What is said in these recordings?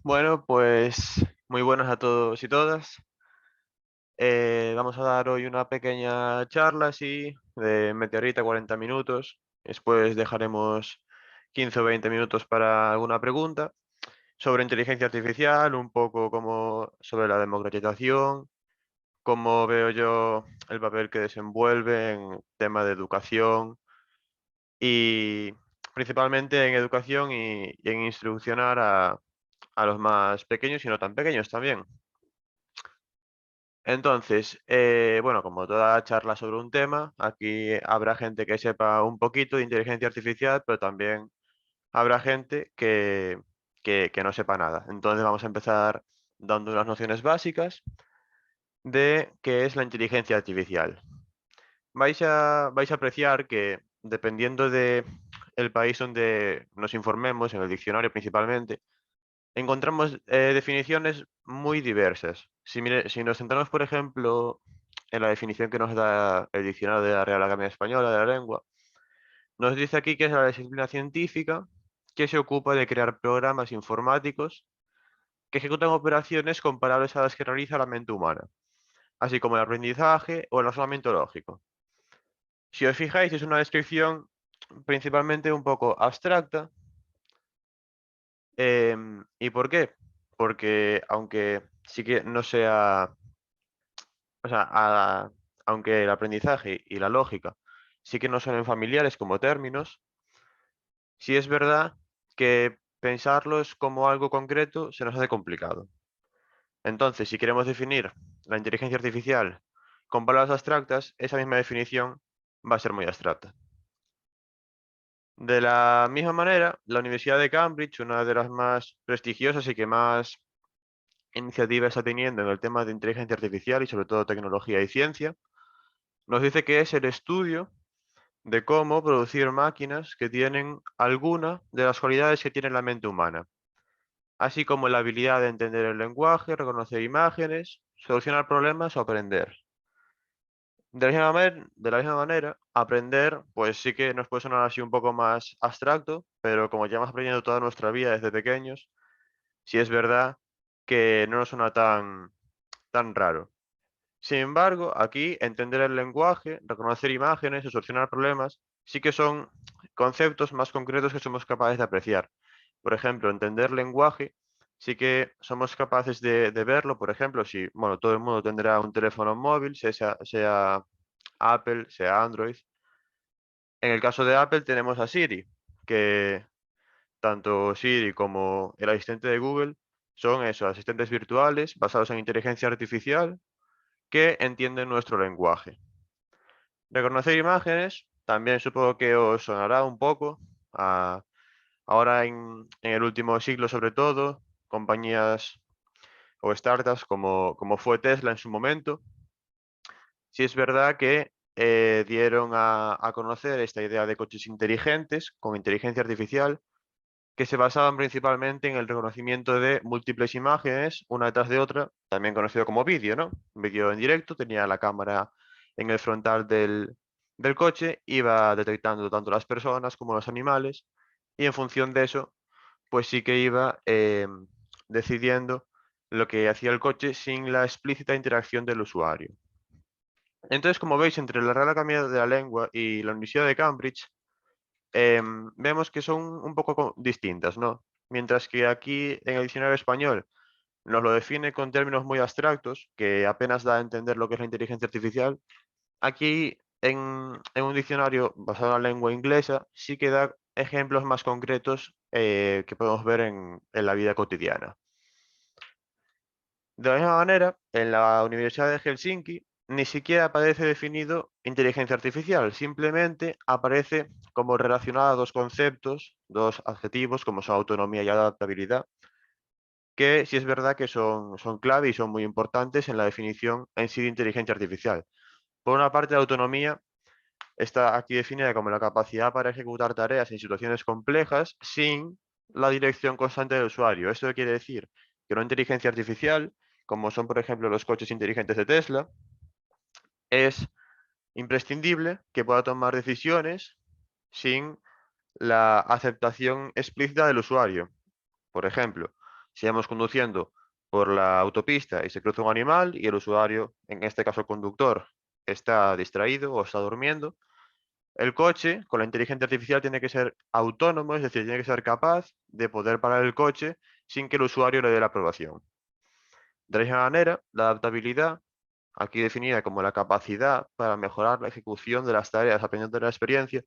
Bueno, pues muy buenas a todos y todas. Vamos a dar hoy una pequeña charla así de media horita, 40 minutos. Después dejaremos 15 o 20 minutos para alguna pregunta sobre inteligencia artificial, un poco como sobre la democratización, cómo veo yo el papel que desenvuelve en tema de educación y principalmente en educación y en instruccionar a los más pequeños y no tan pequeños también. Entonces, bueno, como toda charla sobre un tema, aquí habrá gente que sepa un poquito de inteligencia artificial, pero también habrá gente que no sepa nada. Entonces vamos a empezar dando unas nociones básicas de qué es la inteligencia artificial. Vais a apreciar que dependiendo de el país donde nos informemos, en el diccionario principalmente, encontramos definiciones muy diversas. Si nos centramos, por ejemplo, en la definición que nos da el diccionario de la Real Academia Española de la Lengua, nos dice aquí que es la disciplina científica que se ocupa de crear programas informáticos que ejecutan operaciones comparables a las que realiza la mente humana, así como el aprendizaje o el razonamiento lógico. Si os fijáis, es una descripción principalmente un poco abstracta. ¿Y por qué? Porque aunque sí que no sea, o sea, aunque el aprendizaje y la lógica sí que no son familiares como términos, sí es verdad que pensarlos como algo concreto se nos hace complicado. Entonces, si queremos definir la inteligencia artificial con palabras abstractas, esa misma definición va a ser muy abstracta. De la misma manera, la Universidad de Cambridge, una de las más prestigiosas y que más iniciativa está teniendo en el tema de inteligencia artificial y sobre todo tecnología y ciencia, nos dice que es el estudio de cómo producir máquinas que tienen alguna de las cualidades que tiene la mente humana, así como la habilidad de entender el lenguaje, reconocer imágenes, solucionar problemas o aprender. De la misma manera, aprender, pues sí que nos puede sonar así un poco más abstracto, pero como ya hemos aprendido toda nuestra vida desde pequeños, sí es verdad que no nos suena tan raro. Sin embargo, aquí entender el lenguaje, reconocer imágenes o solucionar problemas sí que son conceptos más concretos que somos capaces de apreciar. Por ejemplo, entender lenguaje sí que somos capaces de verlo. Por ejemplo, si, bueno, todo el mundo tendrá un teléfono móvil, sea Apple, sea Android. En el caso de Apple tenemos a Siri, que tanto Siri como el asistente de Google son esos asistentes virtuales basados en inteligencia artificial que entienden nuestro lenguaje. Reconocer imágenes, también supongo que os sonará un poco. ah, Ahora en el último siglo, sobre todo, compañías o startups como fue Tesla en su momento, sí es verdad que dieron a conocer esta idea de coches inteligentes con inteligencia artificial que se basaban principalmente en el reconocimiento de múltiples imágenes, una detrás de otra, también conocido como vídeo, ¿no? Vídeo en directo, tenía la cámara en el frontal del coche, iba detectando tanto las personas como los animales, y en función de eso, pues sí que iba decidiendo lo que hacía el coche sin la explícita interacción del usuario. Entonces, como veis, entre la Real Academia de la Lengua y la Universidad de Cambridge, vemos que son un poco distintas, ¿no? Mientras que aquí en el diccionario español nos lo define con términos muy abstractos, que apenas da a entender lo que es la inteligencia artificial, aquí en un diccionario basado en la lengua inglesa sí que da ejemplos más concretos que podemos ver en la vida cotidiana. De la misma manera, en la Universidad de Helsinki ni siquiera aparece definido inteligencia artificial, simplemente aparece como relacionada a dos conceptos, dos adjetivos como son autonomía y adaptabilidad, que sí es verdad que son clave y son muy importantes en la definición en sí de inteligencia artificial. Por una parte, la autonomía está aquí definida como la capacidad para ejecutar tareas en situaciones complejas sin la dirección constante del usuario. Esto quiere decir que una inteligencia artificial, como son por ejemplo los coches inteligentes de Tesla, es imprescindible que pueda tomar decisiones sin la aceptación explícita del usuario. Por ejemplo, Si vamos conduciendo por la autopista y se cruza un animal y el usuario, en este caso el conductor, está distraído o está durmiendo, el coche con la inteligencia artificial tiene que ser autónomo, es decir, tiene que ser capaz de poder parar el coche sin que el usuario le dé la aprobación. De la misma manera, la adaptabilidad, aquí definida como la capacidad para mejorar la ejecución de las tareas aprendiendo de la experiencia,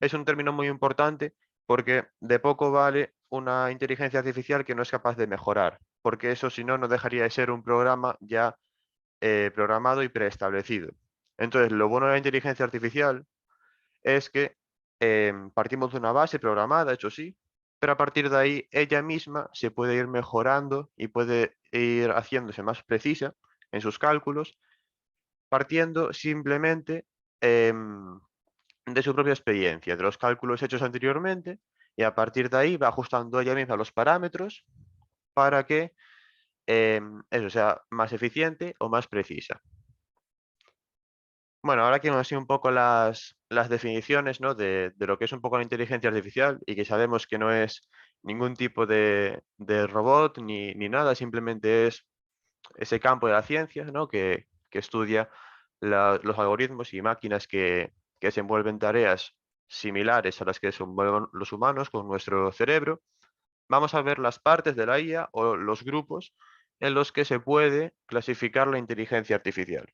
es un término muy importante porque de poco vale una inteligencia artificial que no es capaz de mejorar, porque eso si no, no dejaría de ser un programa ya programado y preestablecido. Entonces, lo bueno de la inteligencia artificial es que partimos de una base programada, hecho sí, pero a partir de ahí ella misma se puede ir mejorando y puede ir haciéndose más precisa en sus cálculos, partiendo simplemente em, de su propia experiencia, de los cálculos hechos anteriormente, y a partir de ahí va ajustando ella misma los parámetros para que eso sea más eficiente o más precisa. Bueno, ahora que hemos así un poco las definiciones, ¿no? de lo que es un poco la inteligencia artificial y que sabemos que no es ningún tipo de robot ni nada, simplemente es ese campo de la ciencia, ¿no? que estudia los algoritmos y máquinas que desenvuelven tareas similares a las que desenvuelven los humanos con nuestro cerebro. Vamos a ver las partes de la IA o los grupos en los que se puede clasificar la inteligencia artificial.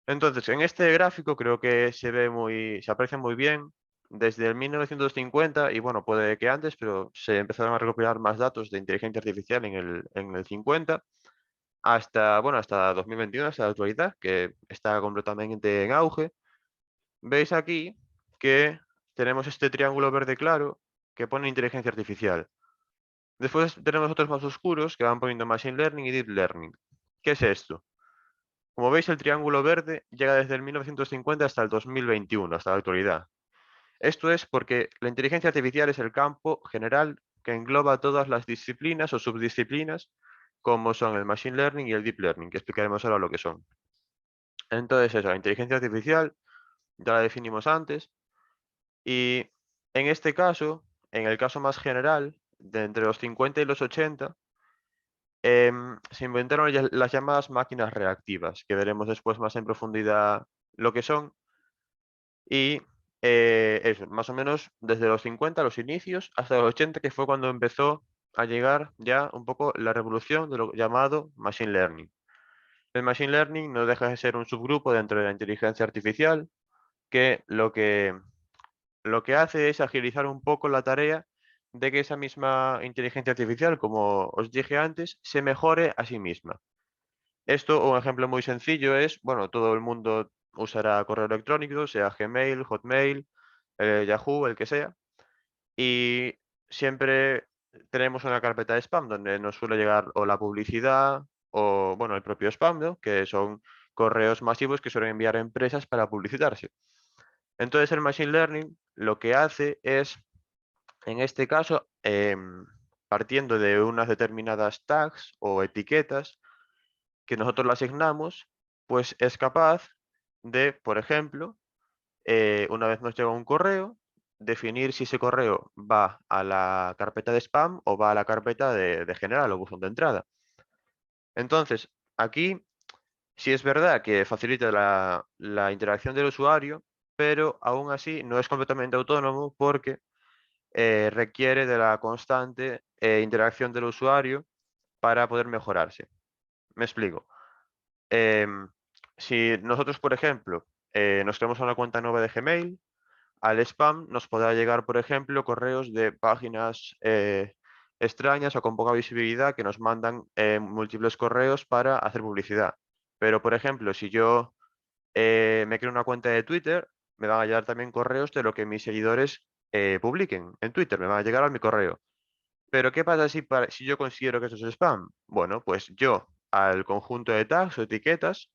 Entonces, en este gráfico creo que se aprecia muy bien desde el 1950 y bueno, puede que antes, pero se empezaron a recopilar más datos de inteligencia artificial en el 50 hasta, bueno, hasta 2021, hasta la actualidad, que está completamente en auge. Veis aquí que tenemos este triángulo verde claro que pone inteligencia artificial. Después tenemos otros más oscuros que van poniendo machine learning y deep learning. ¿Qué es esto? Como veis, el triángulo verde llega desde el 1950 hasta el 2021, hasta la actualidad. Esto es porque la inteligencia artificial es el campo general que engloba todas las disciplinas o subdisciplinas, como son el machine learning y el deep learning, que explicaremos ahora lo que son. Entonces, eso, la inteligencia artificial ya la definimos antes, y en este caso, en el caso más general, de entre los 50 y los 80, se inventaron las llamadas máquinas reactivas, que veremos después más en profundidad lo que son. Y eso, más o menos desde los 50, los inicios, hasta los 80, que fue cuando empezó a llegar ya un poco la revolución de lo llamado Machine Learning. El Machine Learning no deja de ser un subgrupo dentro de la inteligencia artificial que lo que hace es agilizar un poco la tarea de que esa misma inteligencia artificial, como os dije antes, se mejore a sí misma. Esto, un ejemplo muy sencillo es, bueno, todo el mundo usará correo electrónico, sea Gmail, Hotmail, Yahoo, el que sea, y siempre tenemos una carpeta de spam donde nos suele llegar o la publicidad o, bueno, el propio spam, ¿no? Que son correos masivos que suelen enviar empresas para publicitarse. Entonces, el Machine Learning lo que hace es, en este caso, partiendo de unas determinadas tags o etiquetas, que nosotros le asignamos, pues es capaz de, por ejemplo, una vez nos llega un correo, definir si ese correo va a la carpeta de spam o va a la carpeta de general o buzón de entrada. Entonces, aquí sí es verdad que facilita la interacción del usuario, pero aún así no es completamente autónomo porque requiere de la constante interacción del usuario para poder mejorarse. Me explico. Em, si nosotros, por ejemplo, nos creamos una cuenta nueva de Gmail, al spam nos podrá llegar, por ejemplo, correos de páginas extrañas o con poca visibilidad que nos mandan múltiples correos para hacer publicidad. Pero, por ejemplo, si yo me creo una cuenta de Twitter, me van a llegar también correos de lo que mis seguidores publiquen en Twitter, me van a llegar a mi correo. Pero, ¿qué pasa si yo considero que eso es spam? Bueno, pues yo al conjunto de tags o etiquetas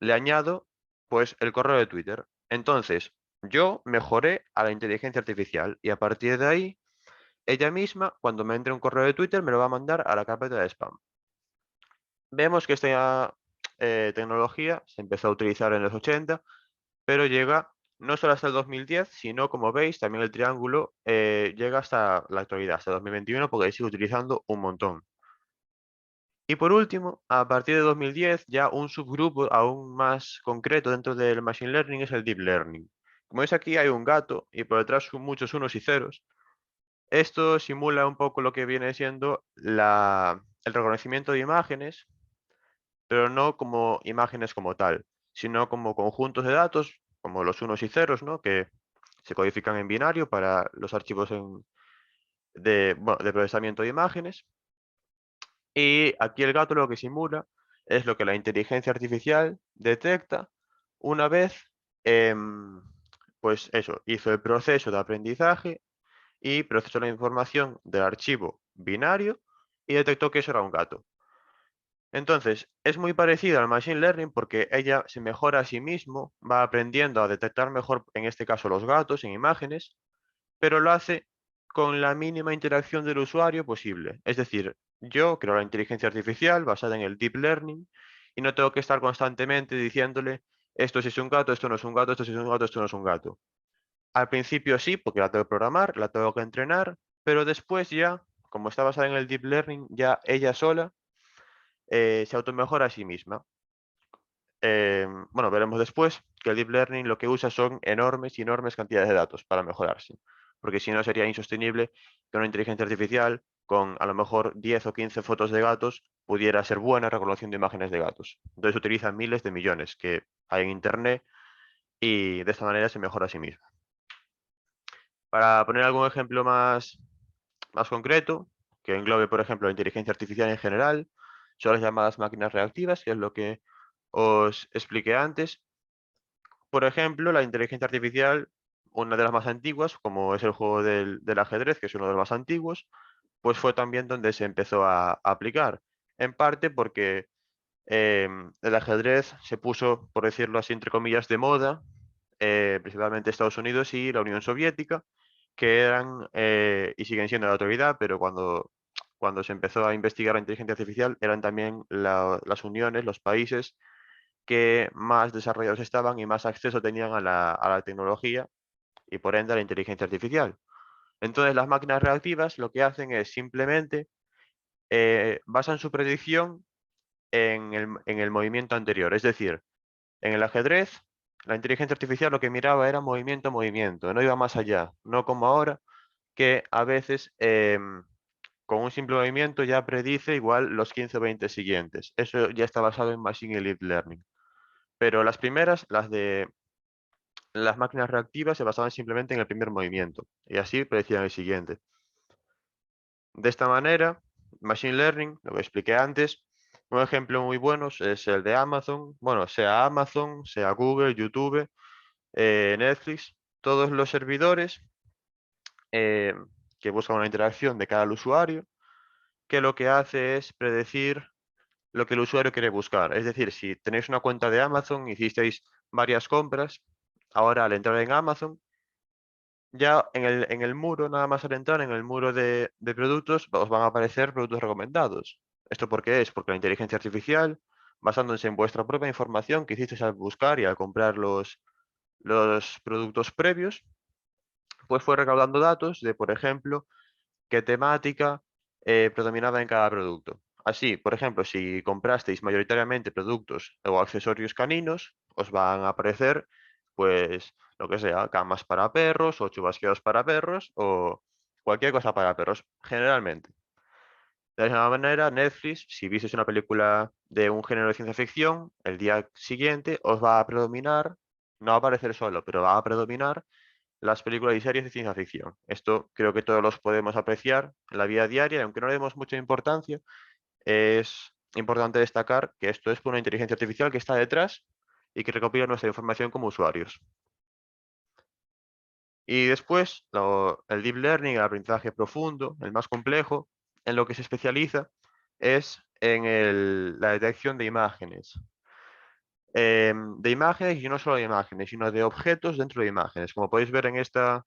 le añado pues el correo de Twitter. Entonces, yo mejoré a la inteligencia artificial y a partir de ahí, ella misma, cuando me entre un correo de Twitter, me lo va a mandar a la carpeta de spam. Vemos que esta tecnología se empezó a utilizar en los 80, pero llega no solo hasta el 2010, sino como veis, también el triángulo llega hasta la actualidad, hasta 2021, porque sigue utilizando un montón. Y por último, a partir de 2010, ya un subgrupo aún más concreto dentro del Machine Learning es el Deep Learning. Como veis aquí hay un gato y por detrás son muchos unos y ceros. Esto simula un poco lo que viene siendo el reconocimiento de imágenes, pero no como imágenes como tal, sino como conjuntos de datos, como los unos y ceros, ¿no? Que se codifican en binario para los archivos de procesamiento de imágenes. Y aquí el gato lo que simula es lo que la inteligencia artificial detecta una vez, pues eso, hizo el proceso de aprendizaje y procesó la información del archivo binario y detectó que eso era un gato. Entonces, es muy parecido al Machine Learning porque ella se mejora a sí mismo, va aprendiendo a detectar mejor, en este caso, los gatos en imágenes, pero lo hace con la mínima interacción del usuario posible. Es decir, yo creo la inteligencia artificial basada en el Deep Learning y no tengo que estar constantemente diciéndole esto sí es un gato, esto no es un gato, esto sí es un gato, esto no es un gato. Al principio sí, porque la tengo que programar, la tengo que entrenar, pero después ya, como está basada en el Deep Learning, ya ella sola se automejora a sí misma. Bueno, veremos después que el Deep Learning lo que usa son enormes y enormes cantidades de datos para mejorarse, porque si no sería insostenible que una inteligencia artificial con a lo mejor 10 o 15 fotos de gatos pudiera ser buena reconociendo imágenes de gatos. Entonces utiliza miles de millones que hay en Internet y de esta manera se mejora a sí misma. Para poner algún ejemplo más concreto, que englobe, por ejemplo, la inteligencia artificial en general, son las llamadas máquinas reactivas, que es lo que os expliqué antes. Por ejemplo, la inteligencia artificial, una de las más antiguas, como es el juego del ajedrez, que es uno de los más antiguos, pues fue también donde se empezó a aplicar. En parte porque el ajedrez se puso, por decirlo así, entre comillas, de moda, principalmente Estados Unidos y la Unión Soviética, que eran y siguen siendo la autoridad, pero cuando se empezó a investigar la inteligencia artificial, eran también las uniones, los países que más desarrollados estaban y más acceso tenían a la tecnología y por ende a la inteligencia artificial. Entonces las máquinas reactivas lo que hacen es simplemente basan su predicción en el movimiento anterior. Es decir, en el ajedrez, la inteligencia artificial lo que miraba era movimiento a movimiento, no iba más allá, no como ahora, que a veces con un simple movimiento ya predice igual los 15 o 20 siguientes. Eso ya está basado en Machine y Deep Learning. Pero las primeras, las máquinas reactivas, se basaban simplemente en el primer movimiento y así predecían el siguiente. De esta manera, Machine Learning, lo que expliqué antes, un ejemplo muy bueno es el de Amazon. Bueno, sea Amazon, sea Google, YouTube, Netflix, todos los servidores eh, que buscan una interacción de cara al usuario, que lo que hace es predecir lo que el usuario quiere buscar. Es decir, si tenéis una cuenta de Amazon, hicisteis varias compras, ahora al entrar en Amazon, ya en el muro, nada más al entrar en el muro de productos, os van a aparecer productos recomendados. ¿Esto por qué es? Porque la inteligencia artificial, basándose en vuestra propia información que hicisteis al buscar y al comprar los productos previos, pues fue recaudando datos de, por ejemplo, qué temática predominaba en cada producto. Así, por ejemplo, si comprasteis mayoritariamente productos o accesorios caninos, os van a aparecer, pues, lo que sea, camas para perros o chubasqueros para perros o cualquier cosa para perros, generalmente. De la misma manera, Netflix, si visteis una película de un género de ciencia ficción, el día siguiente os va a predominar, no va a aparecer solo, pero va a predominar las películas y series de ciencia ficción. Esto creo que todos los podemos apreciar en la vida diaria, y aunque no le demos mucha importancia, es importante destacar que esto es por una inteligencia artificial que está detrás y que recopila nuestra información como usuarios. Y después, el deep learning, el aprendizaje profundo, el más complejo, en lo que se especializa es en la detección de imágenes. De imágenes y no solo de imágenes, sino de objetos dentro de imágenes. Como podéis ver en esta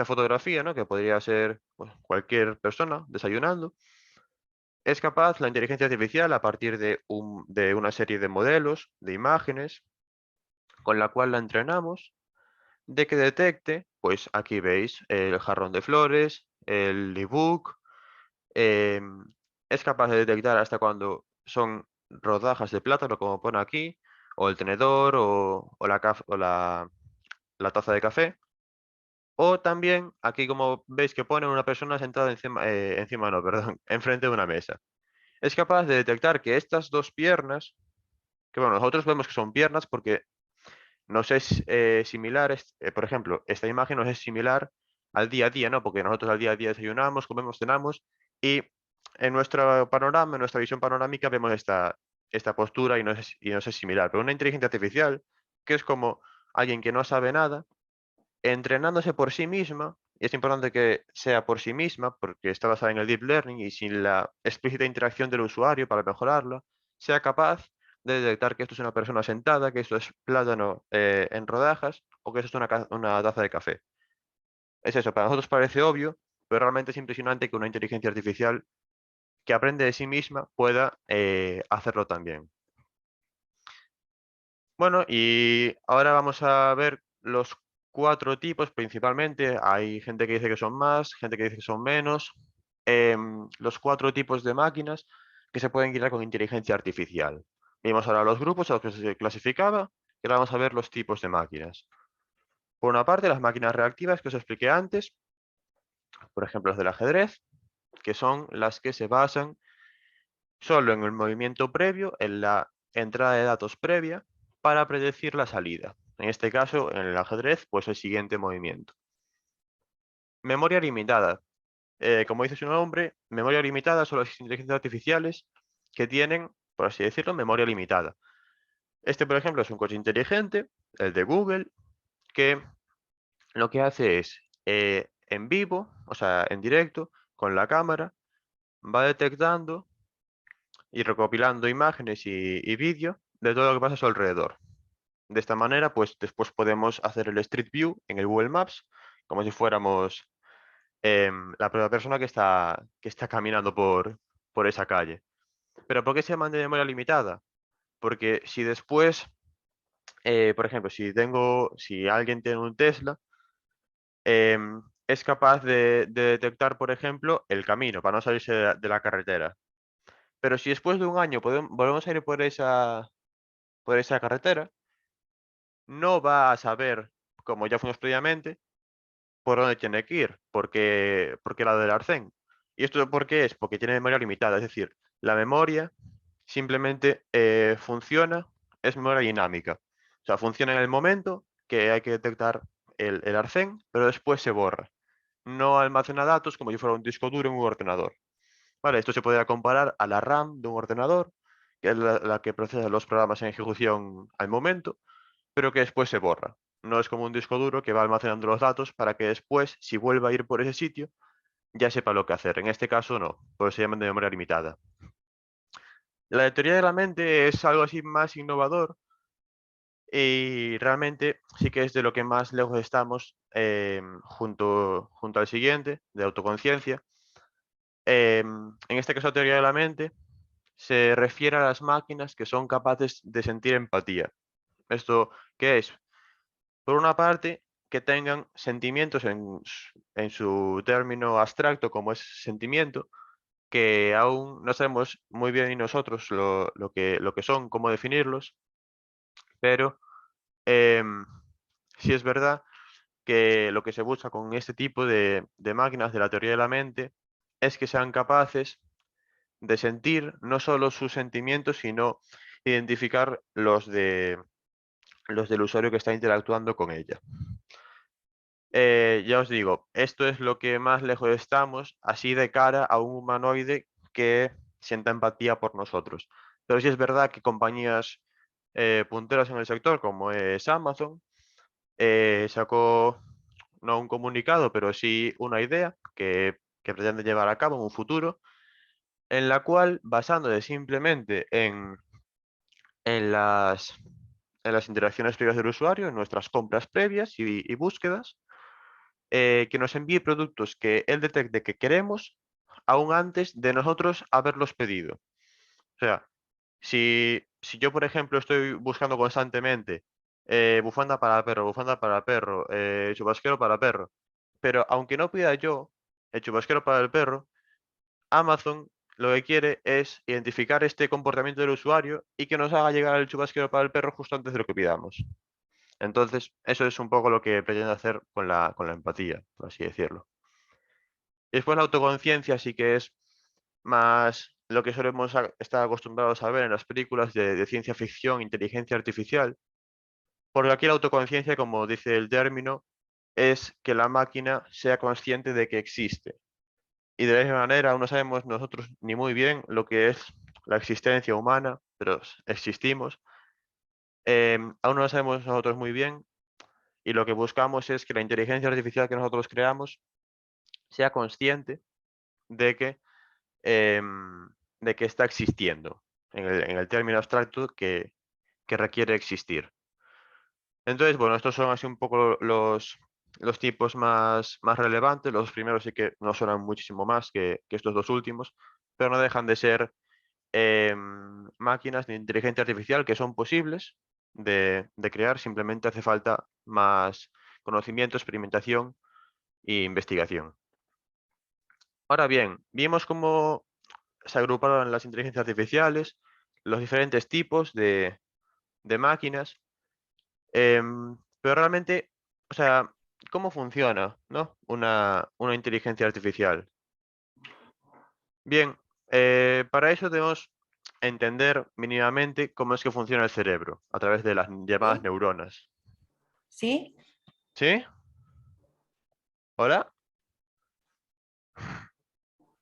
fotografía, ¿no? Que podría ser pues, cualquier persona desayunando, es capaz la inteligencia artificial a partir de una serie de modelos, de imágenes, con la cual la entrenamos, de que detecte, pues aquí veis el jarrón de flores, el ebook, em, es capaz de detectar hasta cuando son rodajas de plátano, como pone aquí, o el tenedor, o la taza de café. O también, aquí como veis que pone una persona sentada encima no, perdón, enfrente de una mesa. Es capaz de detectar que estas dos piernas, que bueno, nosotros vemos que son piernas porque nos es similar, por ejemplo, esta imagen nos es similar al día a día, ¿no? Porque nosotros al día a día desayunamos, comemos, cenamos y en nuestro panorama, en nuestra visión panorámica vemos esta postura y nos es similar. Pero una inteligencia artificial, que es como alguien que no sabe nada, entrenándose por sí misma, y es importante que sea por sí misma, porque está basada en el deep learning y sin la explícita interacción del usuario para mejorarla, sea capaz de detectar que esto es una persona sentada, que esto es plátano en rodajas o que esto es una taza de café. Es eso, para nosotros parece obvio, pero realmente es impresionante que una inteligencia artificial que aprende de sí misma pueda hacerlo también. Bueno, y ahora vamos a ver los 4 tipos principalmente. Hay gente que dice que son más, gente que dice que son menos. Los 4 tipos de máquinas que se pueden guiar con inteligencia artificial. Vimos ahora los grupos a los que se clasificaba y ahora vamos a ver los tipos de máquinas. Por una parte, las máquinas reactivas que os expliqué antes, por ejemplo, las del ajedrez, que son las que se basan solo en el movimiento previo, en la entrada de datos previa, para predecir la salida. En este caso, en el ajedrez, pues el siguiente movimiento. Memoria limitada. Como dice su nombre, memoria limitada son las inteligencias artificiales que tienen, por así decirlo, memoria limitada. Este, por ejemplo, es un coche inteligente, el de Google, que lo que hace es, en vivo, o sea, en directo, con la cámara, va detectando y recopilando imágenes y vídeo de todo lo que pasa a su alrededor. De esta manera, pues después podemos hacer el Street View en el Google Maps, como si fuéramos la propia persona que está caminando por esa calle. Pero ¿por qué se llama de memoria limitada? Porque si después, por ejemplo, si alguien tiene un Tesla, es capaz de detectar, por ejemplo, el camino para no salirse de la carretera. Pero si después de un año volvemos a ir por esa carretera, no va a saber, como ya fuimos previamente, por dónde tiene que ir, porque la del arcén. ¿Y esto por qué es? Porque tiene memoria limitada, es decir, la memoria simplemente funciona, es memoria dinámica. O sea, funciona en el momento que hay que detectar el arcén, pero después se borra. No almacena datos como si fuera un disco duro en un ordenador. Vale, esto se podría comparar a la RAM de un ordenador, que es la que procesa los programas en ejecución al momento, pero que después se borra. No es como un disco duro que va almacenando los datos para que después, si vuelva a ir por ese sitio, ya sepa lo que hacer. En este caso no, pues se llaman de memoria limitada. La teoría de la mente es algo así más innovador y realmente sí que es de lo que más lejos estamos junto al siguiente, de autoconciencia. En este caso, teoría de la mente se refiere a las máquinas que son capaces de sentir empatía. ¿Esto qué es? Por una parte, que tengan sentimientos en su término abstracto, como es sentimiento, que aún no sabemos muy bien ni nosotros lo que son, cómo definirlos, pero em, sí es verdad que lo que se busca con este tipo de máquinas de la teoría de la mente es que sean capaces de sentir no solo sus sentimientos, sino identificar los del usuario que está interactuando con ella. Ya os digo, esto es lo que más lejos estamos, así de cara a un humanoide que sienta empatía por nosotros. Pero sí es verdad que compañías punteras en el sector, como es Amazon, sacó no un comunicado, pero sí una idea que pretende llevar a cabo en un futuro, en la cual, basándose simplemente en las, en las interacciones previas del usuario, en nuestras compras previas y búsquedas, que nos envíe productos que él detecte que queremos aún antes de nosotros haberlos pedido. O sea, si yo, por ejemplo, estoy buscando constantemente bufanda para perro, chubasquero para perro. Pero aunque no pida yo el chubasquero para el perro, Amazon lo que quiere es identificar este comportamiento del usuario y que nos haga llegar el chubasquero para el perro justo antes de lo que pidamos. Entonces, eso es un poco lo que pretende hacer con la empatía, por así decirlo. Y después la autoconciencia sí que es más lo que solemos estar acostumbrados a ver en las películas de ciencia ficción, inteligencia artificial, porque aquí la autoconciencia, como dice el término, es que la máquina sea consciente de que existe. Y de la misma manera, aún no sabemos nosotros ni muy bien lo que es la existencia humana, pero existimos. Aún no lo sabemos nosotros muy bien y lo que buscamos es que la inteligencia artificial que nosotros creamos sea consciente de que, está existiendo, en el término abstracto que requiere existir. Entonces, bueno, estos son así un poco los tipos más relevantes. Los primeros sí que no suenan muchísimo más que estos dos últimos, pero no dejan de ser máquinas de inteligencia artificial que son posibles de crear. Simplemente hace falta más conocimiento, experimentación e investigación. Ahora bien, vimos cómo se agruparon las inteligencias artificiales, los diferentes tipos de máquinas. Pero realmente, o sea, ¿cómo funciona, no? Una inteligencia artificial. Bien, para eso debemos entender mínimamente cómo es que funciona el cerebro a través de las llamadas ¿Sí? neuronas. ¿Sí? ¿Sí? ¿Hola?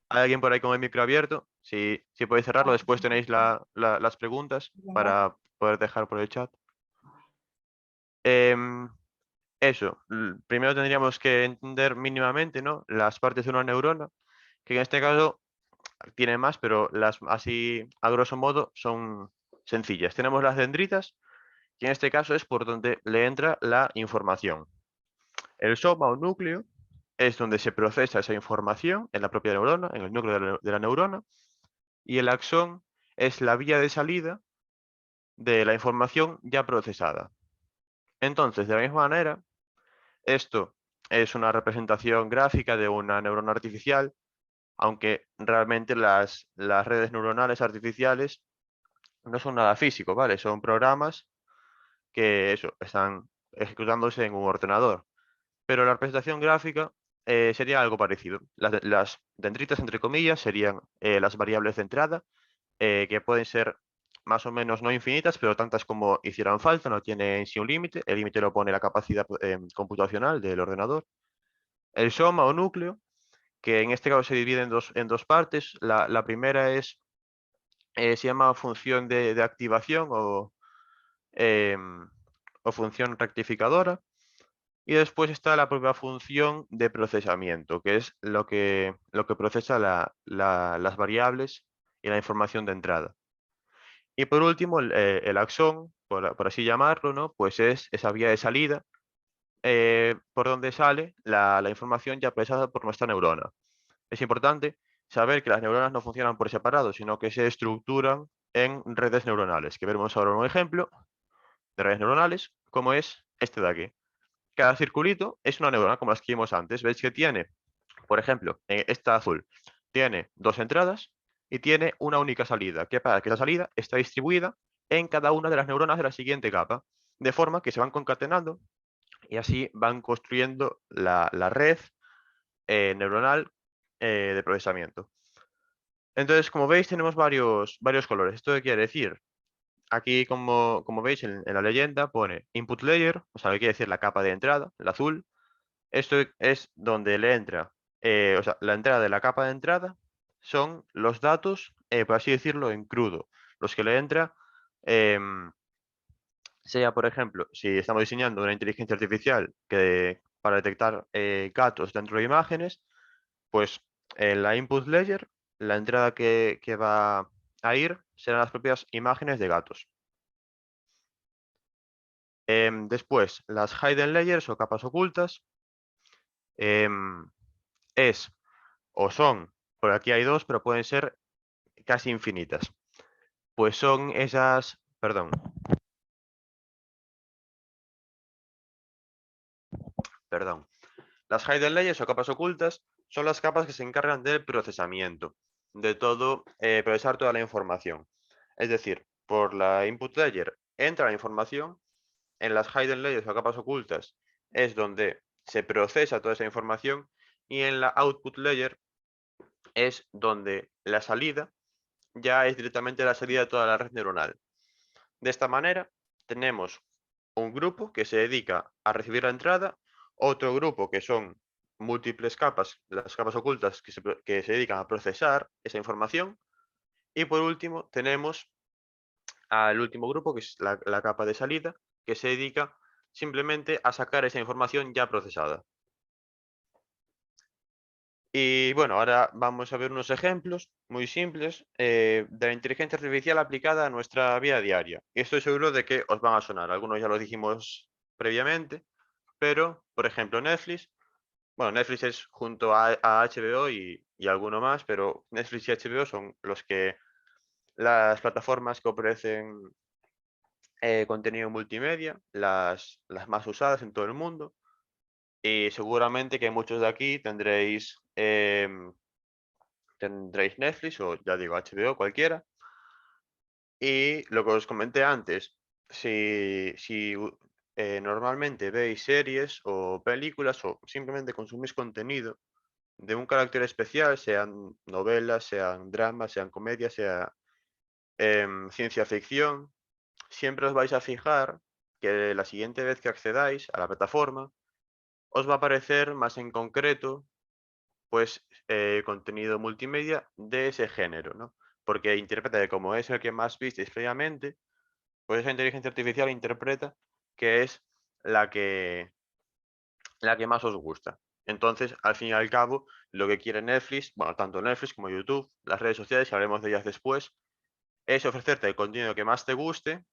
¿Hay alguien por ahí con el micro abierto? Si podéis cerrarlo, después tenéis las preguntas para poder dejar por el chat. Em, Eso, primero tendríamos que entender mínimamente, ¿no?, las partes de una neurona, que en este caso tiene más, pero las así a grosso modo son sencillas. Tenemos las dendritas, que en este caso es por donde le entra la información. El soma o núcleo es donde se procesa esa información en la propia neurona, en el núcleo de la neurona, y el axón es la vía de salida de la información ya procesada. Entonces, de la misma manera, esto es una representación gráfica de una neurona artificial, aunque realmente las redes neuronales artificiales no son nada físico, ¿vale? Son programas que están ejecutándose en un ordenador. Pero la representación gráfica sería algo parecido. Las dendritas, entre comillas, serían las variables de entrada, que pueden ser más o menos no infinitas, pero tantas como hicieran falta, no tiene en sí un límite. El límite lo pone la capacidad computacional del ordenador. El soma o núcleo, que en este caso se divide en dos partes. La primera se llama función de activación em, o función rectificadora. Y después está la propia función de procesamiento, que es lo que procesa las variables y la información de entrada. Y por último, el axón, por así llamarlo, ¿no?, pues es esa vía de salida por donde sale la información ya procesada por nuestra neurona. Es importante saber que las neuronas no funcionan por separado, sino que se estructuran en redes neuronales, que veremos ahora un ejemplo de redes neuronales, como es este de aquí. Cada circulito es una neurona, como las que vimos antes. Veis que tiene, por ejemplo, esta azul, tiene dos entradas y tiene una única salida. ¿Qué pasa? Que la salida está distribuida en cada una de las neuronas de la siguiente capa, de forma que se van concatenando y así van construyendo la red neuronal de procesamiento. Entonces, como veis, tenemos varios colores. ¿Esto qué quiere decir? Aquí, como veis en la leyenda, pone input layer, o sea, que quiere decir la capa de entrada, el azul. Esto es donde le entra, o sea, la entrada de la capa de entrada son los datos, por así decirlo, en crudo. Los que le entra, em, sea, por ejemplo, si estamos diseñando una inteligencia artificial para detectar gatos dentro de imágenes, pues en la input layer, la entrada que va a ir serán las propias imágenes de gatos. Después, las hidden layers o capas ocultas, em, es o son, por aquí hay dos, pero pueden ser casi infinitas. Pues son esas, perdón, Perdón. Las hidden layers o capas ocultas son las capas que se encargan del procesamiento, de todo, procesar toda la información. Es decir, por la input layer entra la información, en las hidden layers o capas ocultas es donde se procesa toda esa información y en la output layer es donde la salida ya es directamente la salida de toda la red neuronal. De esta manera tenemos un grupo que se dedica a recibir la entrada, otro grupo que son múltiples capas, las capas ocultas que se dedican a procesar esa información, y por último tenemos al último grupo, que es la capa de salida, que se dedica simplemente a sacar esa información ya procesada. Y bueno, ahora vamos a ver unos ejemplos muy simples de la inteligencia artificial aplicada a nuestra vida diaria. Y estoy seguro de que os van a sonar. Algunos ya lo dijimos previamente, pero, por ejemplo, Netflix. Bueno, Netflix es junto a HBO y alguno más, pero Netflix y HBO son las plataformas que ofrecen contenido multimedia, las más usadas en todo el mundo. Y seguramente que muchos de aquí tendréis Netflix o ya digo HBO, cualquiera. Y lo que os comenté antes, si normalmente veis series o películas o simplemente consumís contenido de un carácter especial, sean novelas, sean dramas, sean comedias, sea ciencia ficción, siempre os vais a fijar que la siguiente vez que accedáis a la plataforma, os va a aparecer más en concreto pues contenido multimedia de ese género, ¿no? Porque interpreta que como es el que más visteis previamente, pues esa inteligencia artificial interpreta que es la que, la que más os gusta. Entonces, al fin y al cabo, lo que quiere Netflix, bueno, tanto Netflix como YouTube, las redes sociales, y hablaremos de ellas después, es ofrecerte el contenido que más te guste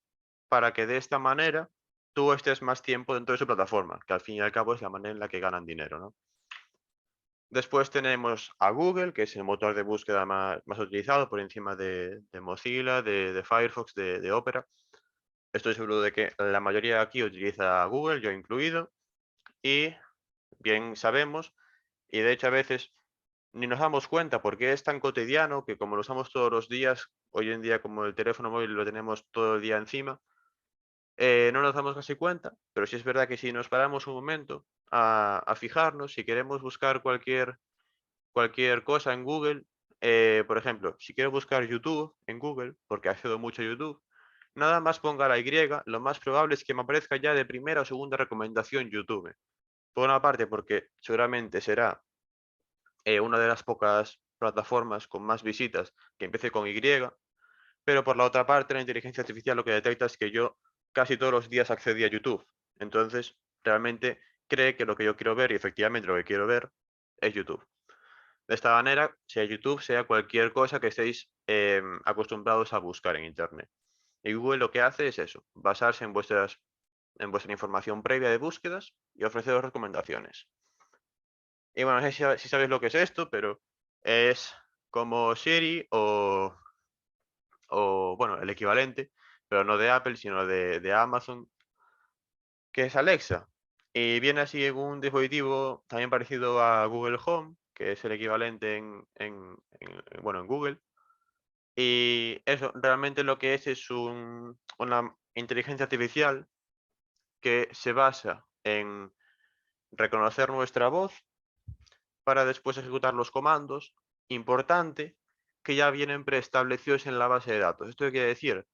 para que de esta manera tú estés más tiempo dentro de su plataforma, que al fin y al cabo es la manera en la que ganan dinero, ¿no? Después tenemos a Google, que es el motor de búsqueda más utilizado por encima de Mozilla, de Firefox, de Opera. Estoy seguro de que la mayoría aquí utiliza Google, yo incluido, y bien sabemos, y de hecho a veces ni nos damos cuenta porque es tan cotidiano que como lo usamos todos los días, hoy en día como el teléfono móvil lo tenemos todo el día encima, no nos damos casi cuenta, pero sí es verdad que si nos paramos un momento a fijarnos, si queremos buscar cualquier cosa en Google, por ejemplo, si quiero buscar YouTube en Google, porque accedo mucho a YouTube, nada más ponga la Y, lo más probable es que me aparezca ya de primera o segunda recomendación YouTube. Por una parte, porque seguramente será una de las pocas plataformas con más visitas que empiece con Y, pero por la otra parte, la inteligencia artificial lo que detecta es que yo casi todos los días accedí a YouTube. Entonces, realmente cree que lo que yo quiero ver, y efectivamente lo que quiero ver, es YouTube. De esta manera, sea YouTube, sea cualquier cosa que estéis acostumbrados a buscar en Internet. Y Google lo que hace es eso, basarse en vuestra información previa de búsquedas y ofreceros recomendaciones. Y bueno, no sé si sabéis lo que es esto, pero es como Siri o bueno, el equivalente, pero no de Apple, sino de Amazon, que es Alexa. Y viene así en un dispositivo también parecido a Google Home, que es el equivalente bueno, en Google. Y eso, realmente lo que es una inteligencia artificial que se basa en reconocer nuestra voz para después ejecutar los comandos. Importante, que ya vienen preestablecidos en la base de datos. Esto quiere decir,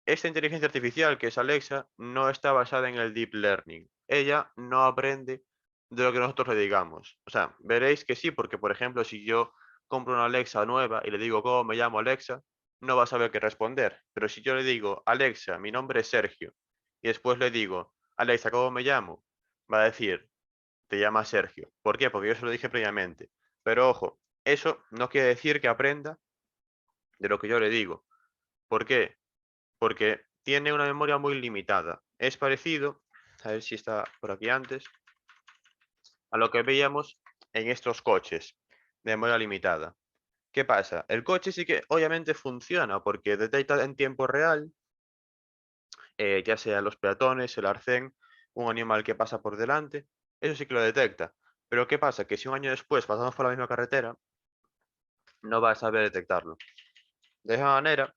esta inteligencia artificial, que es Alexa, no está basada en el deep learning. Ella no aprende de lo que nosotros le digamos. O sea, veréis que sí, porque por ejemplo, si yo compro una Alexa nueva y le digo cómo me llamo Alexa, no va a saber qué responder. Pero si yo le digo, Alexa, mi nombre es Sergio, y después le digo, Alexa, ¿cómo me llamo? Va a decir, te llamas Sergio. ¿Por qué? Porque yo se lo dije previamente. Pero ojo, eso no quiere decir que aprenda de lo que yo le digo. ¿Por qué? Porque tiene una memoria muy limitada. Es parecido, a ver si está por aquí antes, a lo que veíamos en estos coches de memoria limitada. ¿Qué pasa? El coche sí que obviamente funciona porque detecta en tiempo real, ya sea los peatones, el arcén, un animal que pasa por delante, eso sí que lo detecta. Pero ¿qué pasa? Que si un año después pasamos por la misma carretera, no va a saber detectarlo. De esa manera,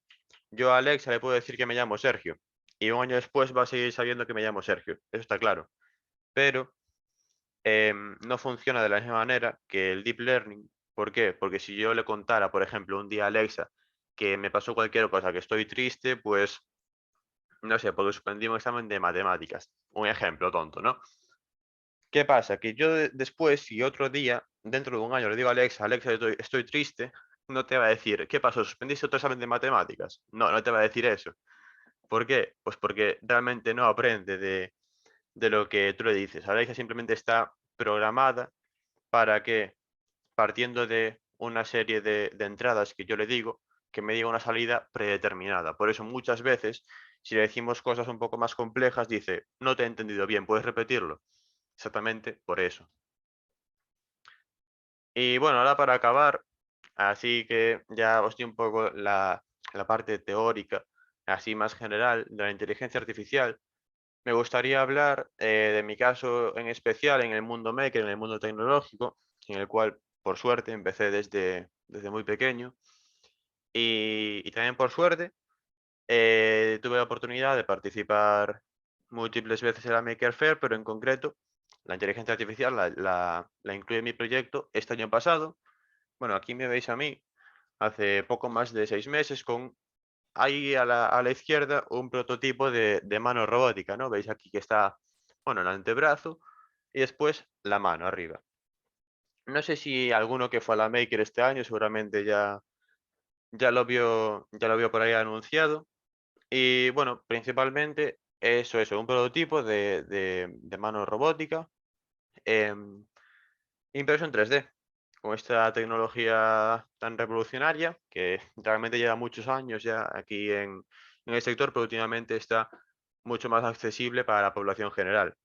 yo a Alexa le puedo decir que me llamo Sergio y un año después va a seguir sabiendo que me llamo Sergio. Eso está claro. Pero no funciona de la misma manera que el Deep Learning. ¿Por qué? Porque si yo le contara, por ejemplo, un día a Alexa que me pasó cualquier cosa, que estoy triste, pues, no sé, porque suspendí un examen de matemáticas. Un ejemplo tonto, ¿no? ¿Qué pasa? Que yo después, si otro día, dentro de un año, le digo a Alexa, Alexa, estoy triste, no te va a decir, ¿qué pasó? ¿Suspendiste otro examen de matemáticas? No, no te va a decir eso. ¿Por qué? Pues porque realmente no aprende de lo que tú le dices. Alexa simplemente está programada para que, partiendo de una serie de entradas que yo le digo, que me diga una salida predeterminada. Por eso muchas veces, si le decimos cosas un poco más complejas, dice, no te he entendido bien, ¿puedes repetirlo? Exactamente por eso. Y bueno, ahora para acabar, así que ya os di un poco la parte teórica, así más general, de la inteligencia artificial. Me gustaría hablar de mi caso en especial en el mundo maker, en el mundo tecnológico, en el cual, por suerte, empecé desde muy pequeño. Y también por suerte, tuve la oportunidad de participar múltiples veces en la Maker Faire, pero en concreto, la inteligencia artificial la incluí en mi proyecto este año pasado. Bueno, aquí me veis a mí, hace poco más de 6 meses, con ahí a la izquierda un prototipo de mano robótica, ¿no? Veis aquí que está, bueno, el antebrazo y después la mano arriba. No sé si alguno que fue a la Maker este año seguramente ya lo vio por ahí anunciado. Y bueno, principalmente eso, un prototipo de mano robótica, em, impreso en 3D, con esta tecnología tan revolucionaria que realmente lleva muchos años ya aquí en el sector, pero últimamente está mucho más accesible para la población general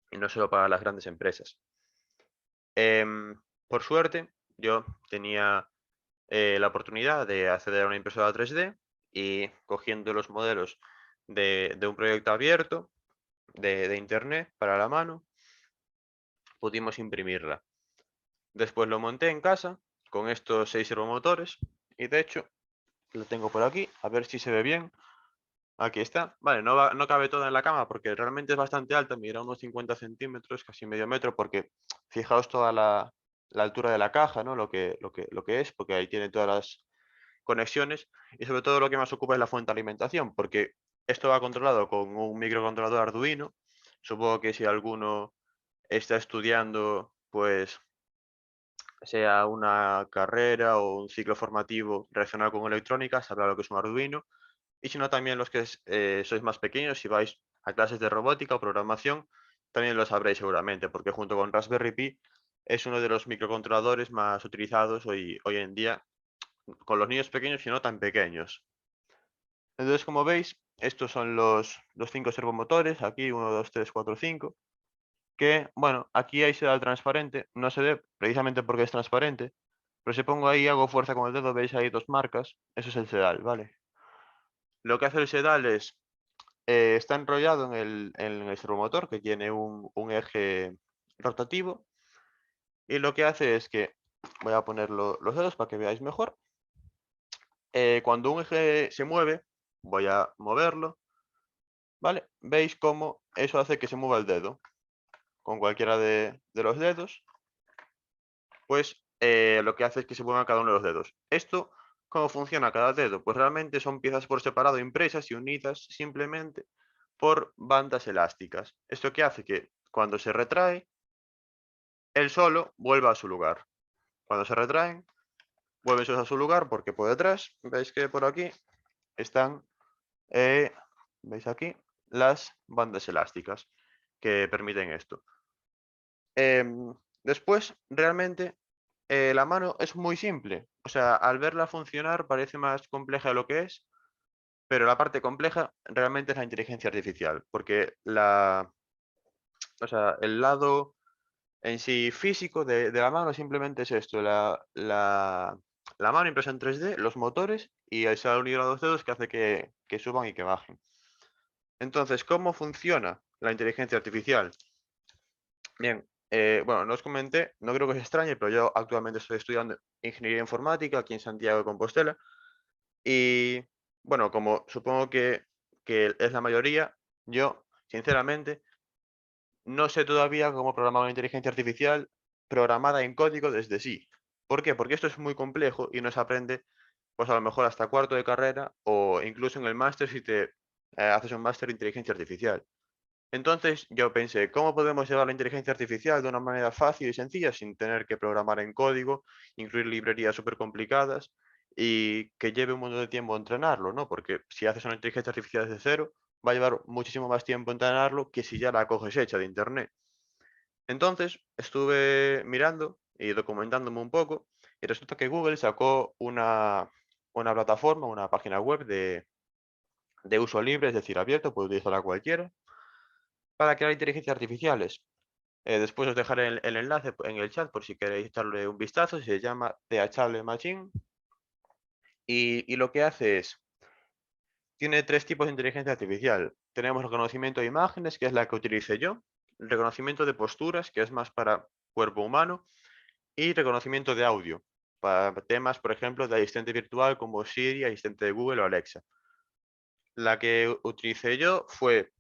y no solo para las grandes empresas. Em, por suerte, yo tenía la oportunidad de acceder a una impresora 3D y cogiendo los modelos de un proyecto abierto de internet para la mano, pudimos imprimirla. Después lo monté en casa con estos 6 servomotores y de hecho lo tengo por aquí, a ver si se ve bien. Aquí está. Vale, no cabe toda en la cama porque realmente es bastante alta, mira unos 50 centímetros, casi medio metro, porque fijaos toda la altura de la caja, ¿no? Lo que es, porque ahí tiene todas las conexiones y sobre todo lo que más ocupa es la fuente de alimentación, porque esto va controlado con un microcontrolador Arduino. Supongo que si alguno está estudiando, pues sea una carrera o un ciclo formativo relacionado con electrónica, sabrá lo que es un Arduino. Y si no, también los que sois más pequeños, si vais a clases de robótica o programación, también lo sabréis seguramente, porque junto con Raspberry Pi es uno de los microcontroladores más utilizados hoy en día con los niños pequeños y no tan pequeños. Entonces, como veis, estos son los 5 servomotores, aquí uno 2 3 4 5 que, bueno, aquí hay sedal transparente, no se ve precisamente porque es transparente, pero si pongo ahí, hago fuerza con el dedo, veis ahí 2 marcas, eso es el sedal, ¿vale? Lo que hace el sedal es, está enrollado en el servomotor, que tiene un eje rotativo, y lo que hace es que, voy a poner los dedos para que veáis mejor, cuando un eje se mueve, voy a moverlo, ¿vale? Veis cómo eso hace que se mueva el dedo. Con cualquiera de los dedos, pues lo que hace es que se muevan cada uno de los dedos. Esto, ¿cómo funciona cada dedo? Pues realmente son piezas por separado impresas y unidas simplemente por bandas elásticas. ¿Esto qué hace? Que cuando se retrae, él solo vuelva a su lugar. Cuando se retraen, vuelven a su lugar porque por detrás, veis que por aquí están, eh, veis aquí, las bandas elásticas que permiten esto. Después, realmente, la mano es muy simple. O sea, al verla funcionar parece más compleja de lo que es, pero la parte compleja realmente es la inteligencia artificial, porque o sea, el lado en sí físico de la mano simplemente es esto, la mano impresa en 3D, los motores y esa unión a los dedos que hace que suban y que bajen. Entonces, ¿cómo funciona la inteligencia artificial? Bien, bueno, no os comenté, no creo que os extrañe, pero yo actualmente estoy estudiando ingeniería informática aquí en Santiago de Compostela. Y bueno, como supongo que es la mayoría, yo, sinceramente, no sé todavía cómo programar una inteligencia artificial programada en código desde sí. ¿Por qué? Porque esto es muy complejo y no se aprende, pues a lo mejor hasta cuarto de carrera o incluso en el máster si te haces un máster de inteligencia artificial. Entonces yo pensé, ¿cómo podemos llevar la inteligencia artificial de una manera fácil y sencilla sin tener que programar en código, incluir librerías súper complicadas y que lleve un montón de tiempo entrenarlo, ¿no? Porque si haces una inteligencia artificial desde cero, va a llevar muchísimo más tiempo entrenarlo que si ya la coges hecha de internet. Entonces estuve mirando y documentándome un poco y resulta que Google sacó una plataforma, una página web de uso libre, es decir, abierto, puede utilizarla cualquiera, para crear inteligencias artificiales. Después os dejaré el enlace en el chat por si queréis echarle un vistazo. Se llama Teachable Machine y lo que hace es, tiene tres tipos de inteligencia artificial. Tenemos reconocimiento de imágenes, que es la que utilicé yo, reconocimiento de posturas, que es más para cuerpo humano, y reconocimiento de audio, para temas, por ejemplo, de asistente virtual como Siri, asistente de Google o Alexa. La que utilicé yo fue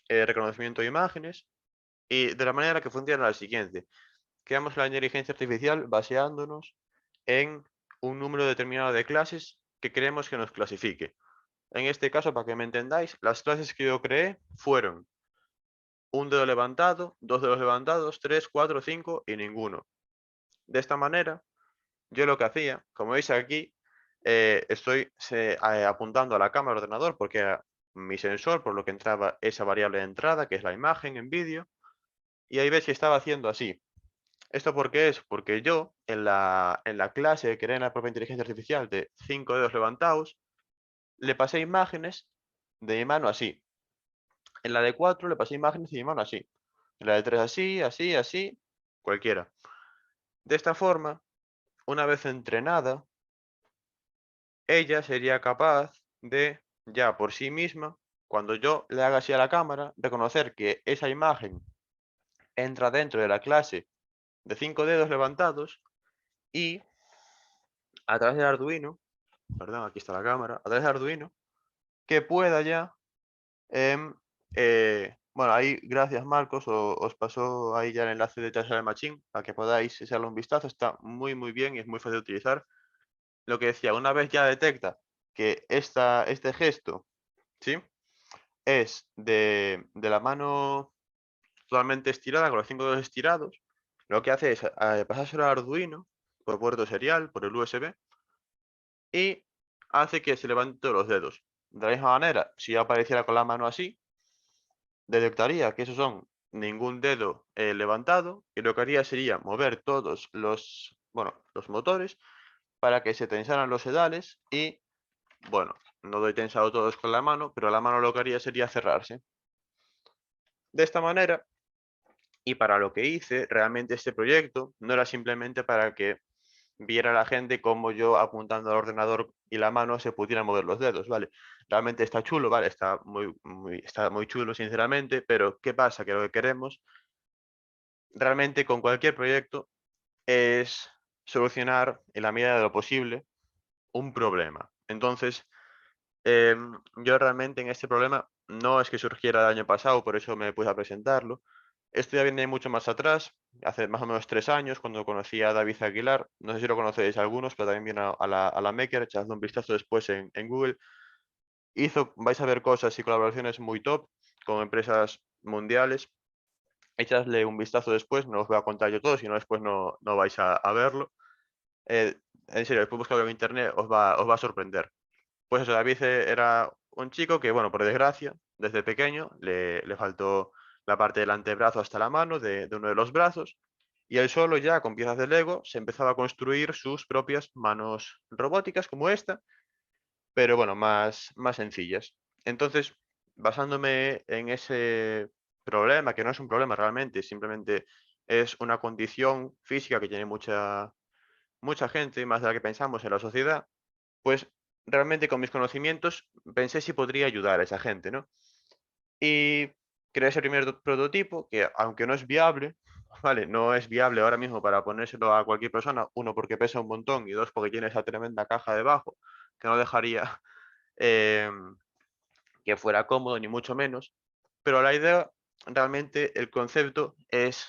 reconocimiento de imágenes y de la manera que funciona la siguiente. Creamos la inteligencia artificial baseándonos en un número determinado de clases que queremos que nos clasifique. En este caso, para que me entendáis, las clases que yo creé fueron un dedo levantado, dos dedos levantados, tres, cuatro, cinco y ninguno. De esta manera, yo lo que hacía, como veis aquí, estoy apuntando a la cámara del ordenador porque era mi sensor, por lo que entraba esa variable de entrada, que es la imagen en vídeo, y ahí ves que estaba haciendo así. ¿Esto por qué es? Porque yo, en la clase que creé en la propia inteligencia artificial de 5 dedos levantados, le pasé imágenes de mi mano así. En la de 4 le pasé imágenes de mi mano así. En la de 3 así, así, así, cualquiera. De esta forma, una vez entrenada, ella sería capaz de, ya por sí misma, cuando yo le haga así a la cámara, reconocer que esa imagen entra dentro de la clase de 5 dedos levantados y a través del Arduino, perdón, aquí está la cámara, a través de Arduino, que pueda ya, bueno, ahí, gracias Marcos, os paso ahí ya el enlace de Tasha Machine para que podáis echarle un vistazo, está muy muy bien y es muy fácil de utilizar. Lo que decía, una vez ya detecta que este gesto, ¿sí? Es de la mano totalmente estirada, con los 5 dedos estirados, lo que hace es pasárselo al Arduino por puerto serial, por el USB, y hace que se levanten todos los dedos. De la misma manera, si yo apareciera con la mano así, detectaría que esos son ningún dedo levantado y lo que haría sería mover todos los motores para que se tensaran los sedales y, bueno, no doy tensado todos con la mano, pero la mano lo que haría sería cerrarse. De esta manera, y para lo que hice, realmente este proyecto no era simplemente para que viera la gente cómo yo apuntando al ordenador y la mano se pudieran mover los dedos, ¿vale? Realmente está chulo, ¿vale? Está muy chulo, sinceramente, pero ¿qué pasa? Que lo que queremos realmente con cualquier proyecto es solucionar en la medida de lo posible un problema. Entonces, yo realmente en este problema no es que surgiera el año pasado, por eso me puse a presentarlo. Esto ya viene mucho más atrás, hace más o menos 3 años, cuando conocí a David Aguilar. No sé si lo conocéis algunos, pero también vino a la Maker, echadle un vistazo después en Google. Vais a ver cosas y colaboraciones muy top con empresas mundiales. Echadle un vistazo después, no os voy a contar yo todo, si no después no vais a verlo. Eh, en serio, después buscarlo en internet, os va a sorprender. Pues eso, David era un chico que, bueno, por desgracia, desde pequeño le faltó la parte del antebrazo hasta la mano de uno de los brazos, y él solo ya con piezas de Lego se empezaba a construir sus propias manos robóticas como esta, pero bueno, más sencillas. Entonces, basándome en ese problema, que no es un problema realmente, simplemente es una condición física que tiene mucha gente, más de la que pensamos en la sociedad, pues realmente con mis conocimientos pensé si podría ayudar a esa gente, ¿no? Y creé ese primer prototipo que, aunque no es viable, ¿vale? No es viable ahora mismo para ponérselo a cualquier persona, uno, porque pesa un montón y dos, porque tiene esa tremenda caja debajo, que no dejaría em, que fuera cómodo, ni mucho menos. Pero la idea, realmente, el concepto es,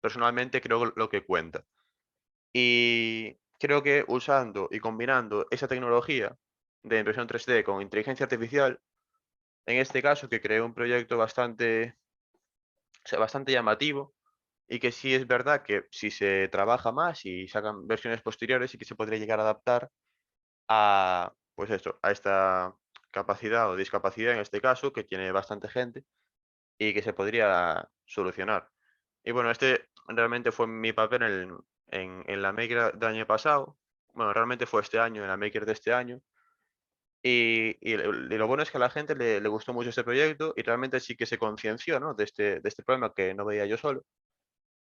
personalmente, creo lo que cuenta. Y creo que usando y combinando esa tecnología de impresión 3D con inteligencia artificial, en este caso, que creé un proyecto bastante, o sea, bastante llamativo, y que sí es verdad que si se trabaja más y sacan versiones posteriores, sí que se podría llegar a adaptar a, pues esto, a esta capacidad o discapacidad en este caso, que tiene bastante gente y que se podría solucionar. Y bueno, este realmente fue mi papel en la Maker del año pasado. Bueno, realmente fue este año, en la Maker de este año. Y lo bueno es que a la gente le gustó mucho este proyecto y realmente sí que se concienció, ¿no? De este problema que no veía yo solo.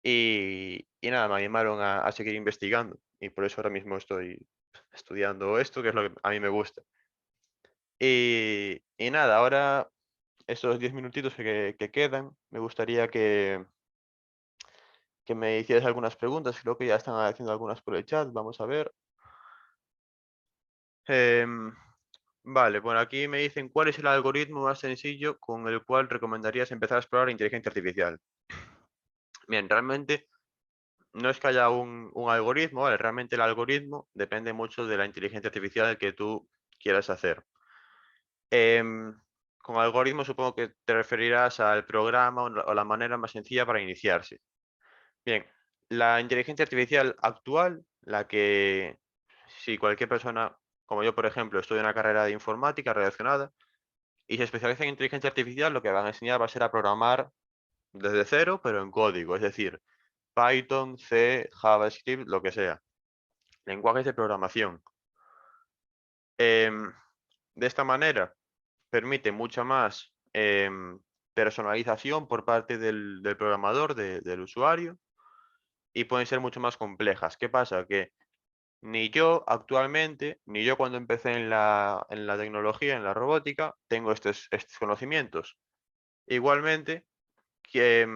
Y nada, me animaron a seguir investigando. Y por eso ahora mismo estoy estudiando esto, que es lo que a mí me gusta. Y nada, ahora estos 10 minutitos que quedan, me gustaría que me hicieras algunas preguntas. Creo que ya están haciendo algunas por el chat. Vamos a ver. Em, vale, bueno, aquí me dicen cuál es el algoritmo más sencillo con el cual recomendarías empezar a explorar inteligencia artificial. Bien, realmente no es que haya un algoritmo, ¿vale? Realmente el algoritmo depende mucho de la inteligencia artificial que tú quieras hacer. Em, con algoritmo supongo que te referirás al programa o la manera más sencilla para iniciarse. Bien, la inteligencia artificial actual, la que si cualquier persona, como yo por ejemplo, estudia una carrera de informática relacionada y se especializa en inteligencia artificial, lo que van a enseñar va a ser a programar desde cero, pero en código, es decir, Python, C, JavaScript, lo que sea, lenguajes de programación. Em, de esta manera permite mucha más personalización por parte del programador, del usuario, y pueden ser mucho más complejas. ¿Qué pasa? Que ni yo actualmente, ni yo cuando empecé en la tecnología, en la robótica, tengo estos conocimientos. Igualmente, que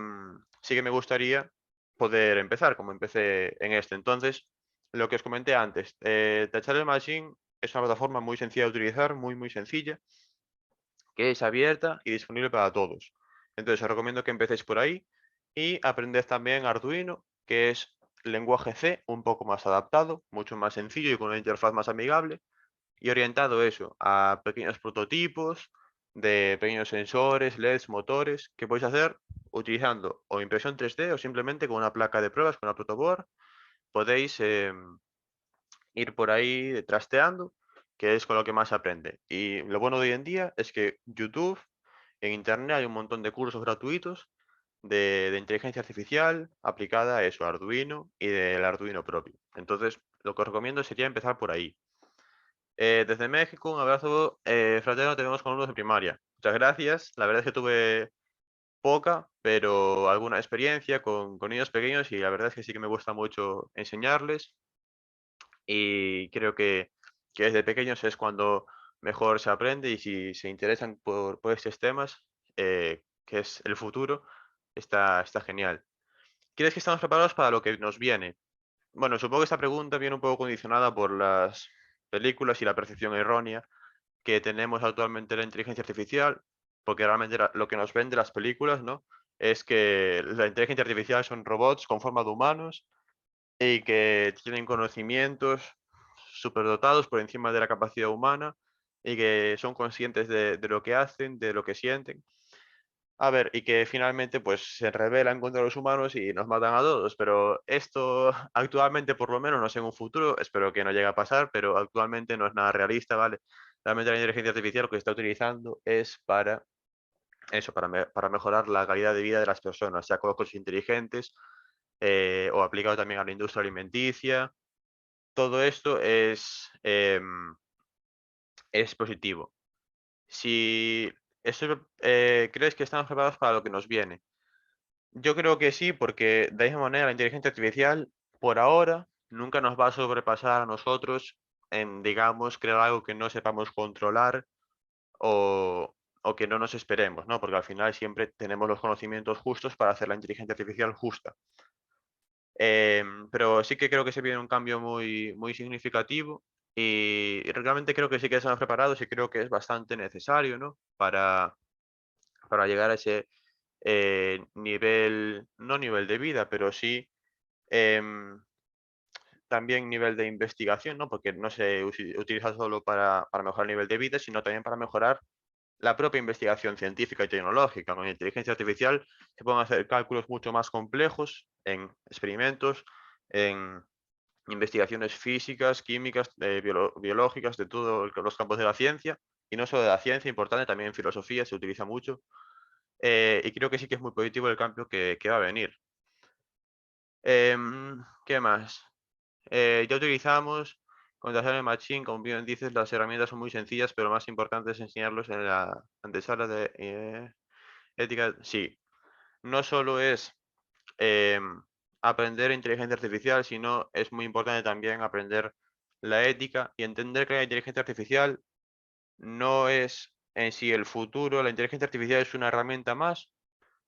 sí que me gustaría poder empezar, como empecé en este. Entonces, lo que os comenté antes, Tachable Machine es una plataforma muy sencilla de utilizar, muy, muy sencilla, que es abierta y disponible para todos. Entonces, os recomiendo que empecéis por ahí y aprended también Arduino, que es lenguaje C, un poco más adaptado, mucho más sencillo y con una interfaz más amigable, y orientado eso a pequeños prototipos de pequeños sensores, LEDs, motores, que podéis hacer utilizando o impresión 3D o simplemente con una placa de pruebas, con una protoboard. Podéis ir por ahí trasteando, que es con lo que más se aprende. Y lo bueno de hoy en día es que YouTube, en Internet hay un montón de cursos gratuitos de inteligencia artificial aplicada a eso, a Arduino y del Arduino propio. Entonces, lo que os recomiendo sería empezar por ahí. Desde México, un abrazo fraterno, tenemos con alumnos de primaria. Muchas gracias. La verdad es que tuve poca, pero alguna experiencia con niños pequeños y la verdad es que sí que me gusta mucho enseñarles y creo que desde pequeños es cuando mejor se aprende y si se interesan por estos temas, que es el futuro, está genial. ¿Crees que estamos preparados para lo que nos viene? Bueno, supongo que esta pregunta viene un poco condicionada por las películas y la percepción errónea que tenemos actualmente de la inteligencia artificial, porque realmente lo que nos vende las películas, ¿no? Es que la inteligencia artificial son robots con forma de humanos y que tienen conocimientos superdotados por encima de la capacidad humana y que son conscientes de lo que hacen, de lo que sienten. A ver, y que finalmente pues se rebelan contra los humanos y nos matan a todos, pero esto actualmente por lo menos, no sé en un futuro, espero que no llegue a pasar, pero actualmente no es nada realista, ¿vale? Realmente la inteligencia artificial lo que se está utilizando es para eso, para mejorar la calidad de vida de las personas, sea con coches inteligentes o aplicado también a la industria alimenticia. Todo esto es positivo. Si crees que estamos preparados para lo que nos viene. Yo creo que sí, porque de la misma manera la inteligencia artificial, por ahora, nunca nos va a sobrepasar a nosotros en, digamos, crear algo que no sepamos controlar o, o que no nos esperemos, ¿no? Porque al final siempre tenemos los conocimientos justos para hacer la inteligencia artificial justa. Pero sí que creo que se viene un cambio muy, muy significativo y realmente creo que sí que estamos preparados y creo que es bastante necesario, ¿no? Para llegar a ese nivel, no nivel de vida, pero sí em, también nivel de investigación, ¿no? Porque no se utiliza solo para mejorar el nivel de vida, sino también para mejorar la propia investigación científica y tecnológica. Con inteligencia artificial se pueden hacer cálculos mucho más complejos en experimentos, en investigaciones físicas, químicas, biológicas, de todos los campos de la ciencia, y no solo de la ciencia, importante, también en filosofía se utiliza mucho, y creo que sí que es muy positivo el cambio que va a venir. ¿Qué más? Ya utilizamos conversación machine, como bien dices, las herramientas son muy sencillas, pero lo más importante es enseñarlos en la antesala de ética. Sí, no solo es em, aprender inteligencia artificial, sino es muy importante también aprender la ética y entender que la inteligencia artificial no es en sí el futuro. La inteligencia artificial es una herramienta más